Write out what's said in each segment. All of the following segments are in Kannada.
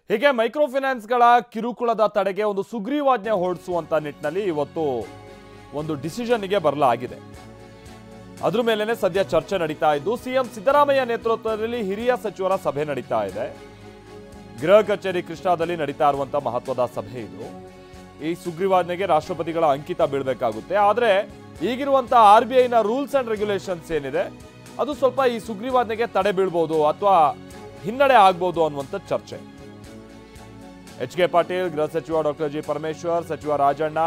ಹೀಗೆ ಮೈಕ್ರೋ ಫೈನಾನ್ಸ್ಗಳ ಕಿರುಕುಳದ ತಡೆಗೆ ಒಂದು ಸುಗ್ರೀವಾಜ್ಞೆ ಹೊರಡಿಸುವಂತ ನಿಟ್ಟಿನಲ್ಲಿ ಇವತ್ತು ಒಂದು ಡಿಸಿಷನ್ಗೆ ಬರಲಾಗಿದೆ. ಅದ್ರ ಮೇಲೆನೆ ಸದ್ಯ ಚರ್ಚೆ ನಡೀತಾ ಇದ್ದು ಸಿಎಂ ಸಿದ್ದರಾಮಯ್ಯ ನೇತೃತ್ವದಲ್ಲಿ ಹಿರಿಯ ಸಚಿವರ ಸಭೆ ನಡೀತಾ ಇದೆ. ಗೃಹ ಕಚೇರಿ ಕೃಷ್ಣಾದಲ್ಲಿ ನಡೀತಾ ಇರುವಂತಹ ಮಹತ್ವದ ಸಭೆ ಇದು. ಈ ಸುಗ್ರೀವಾಜ್ಞೆಗೆ ರಾಷ್ಟ್ರಪತಿಗಳ ಅಂಕಿತ ಬೀಳಬೇಕಾಗುತ್ತೆ. ಆದ್ರೆ ಈಗಿರುವಂತಹ RBIನ ರೂಲ್ಸ್ ಅಂಡ್ ರೆಗ್ಯುಲೇಷನ್ಸ್ ಏನಿದೆ ಅದು ಸ್ವಲ್ಪ ಈ ಸುಗ್ರೀವಾಜ್ಞೆಗೆ ತಡೆ ಬೀಳ್ಬೋದು ಅಥವಾ ಹಿನ್ನಡೆ ಆಗ್ಬೋದು ಅನ್ನುವಂಥ ಚರ್ಚೆ. HK ಪಾಟೀಲ್, ಗೃಹ ಸಚಿವ ಡಾಕ್ಟರ್ ಜಿ ಪರಮೇಶ್ವರ್, ಸಚಿವ ರಾಜಣ್ಣ,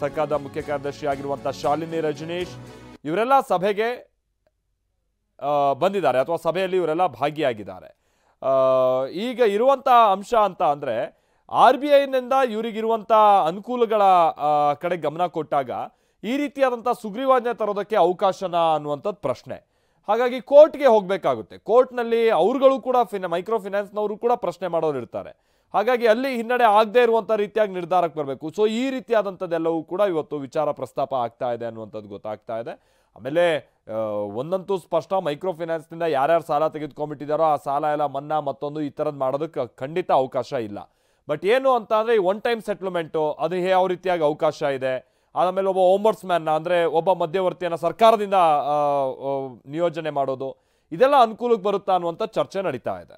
ಸರ್ಕಾರದ ಮುಖ್ಯ ಕಾರ್ಯದರ್ಶಿ ಆಗಿರುವಂತಹ ಶಾಲಿನಿ ರಜನೀಶ್ ಇವರೆಲ್ಲ ಸಭೆಗೆ ಬಂದಿದ್ದಾರೆ ಅಥವಾ ಸಭೆಯಲ್ಲಿ ಇವರೆಲ್ಲ ಭಾಗಿಯಾಗಿದ್ದಾರೆ. ಈಗ ಇರುವಂತಹ ಅಂಶ ಅಂತ ಅಂದ್ರೆ RBIನಿಂದ ಇವರಿಗಿರುವಂತಹ ಅನುಕೂಲಗಳ ಕಡೆ ಗಮನ ಕೊಟ್ಟಾಗ ಈ ರೀತಿಯಾದಂತಹ ಸುಗ್ರೀವಾಜ್ಞೆ ತರೋದಕ್ಕೆ ಅವಕಾಶನಾ ಅನ್ನುವಂಥದ್ದು ಪ್ರಶ್ನೆ. ಹಾಗಾಗಿ ಕೋರ್ಟ್ಗೆ ಹೋಗಬೇಕಾಗುತ್ತೆ. ಕೋರ್ಟ್ನಲ್ಲಿ ಅವ್ರುಗಳು ಕೂಡ ಮೈಕ್ರೋ ಫೈನಾನ್ಸ್ನವರು ಕೂಡ ಪ್ರಶ್ನೆ ಮಾಡೋರು ಇರ್ತಾರೆ. ಹಾಗಾಗಿ ಅಲ್ಲಿ ಹಿನ್ನಡೆ ಆಗದೆ ಇರುವಂಥ ರೀತಿಯಾಗಿ ನಿರ್ಧಾರಕ್ಕೆ ಬರಬೇಕು. ಸೊ ಈ ರೀತಿಯಾದಂಥದ್ದೆಲ್ಲವೂ ಕೂಡ ಇವತ್ತು ವಿಚಾರ ಪ್ರಸ್ತಾಪ ಆಗ್ತಾ ಇದೆ ಅನ್ನುವಂಥದ್ದು ಗೊತ್ತಾಗ್ತಾ ಇದೆ. ಆಮೇಲೆ ಒಂದಂತೂ ಸ್ಪಷ್ಟ, ಮೈಕ್ರೋ ಫೈನಾನ್ಸ್ನಿಂದ ಯಾರ್ಯಾರು ಸಾಲ ತೆಗೆದುಕೊಂಡ್ಬಿಟ್ಟಿದ್ದಾರೋ ಆ ಸಾಲ ಎಲ್ಲ ಮನ್ನಾ ಮತ್ತೊಂದು ಈ ಥರದ್ದು ಮಾಡೋದಕ್ಕೆ ಖಂಡಿತ ಅವಕಾಶ ಇಲ್ಲ. ಬಟ್ ಏನು ಅಂತ ಅಂದರೆ ಈ ಒನ್ ಟೈಮ್ ಸೆಟ್ಲ್ಮೆಂಟು ಅದು ಯಾವ ರೀತಿಯಾಗಿ ಅವಕಾಶ ಇದೆ. ಆಮೇಲೆ ಒಬ್ಬ ಓಂಬರ್ಸ್ಮ್ಯಾನ್ನ ಅಂದರೆ ಒಬ್ಬ ಮಧ್ಯವರ್ತಿಯನ್ನು ಸರ್ಕಾರದಿಂದ ನಿಯೋಜನೆ ಮಾಡೋದು, ಇದೆಲ್ಲ ಅನುಕೂಲಕ್ಕೆ ಬರುತ್ತಾ ಅನ್ನುವಂಥ ಚರ್ಚೆ ನಡೀತಾ ಇದೆ.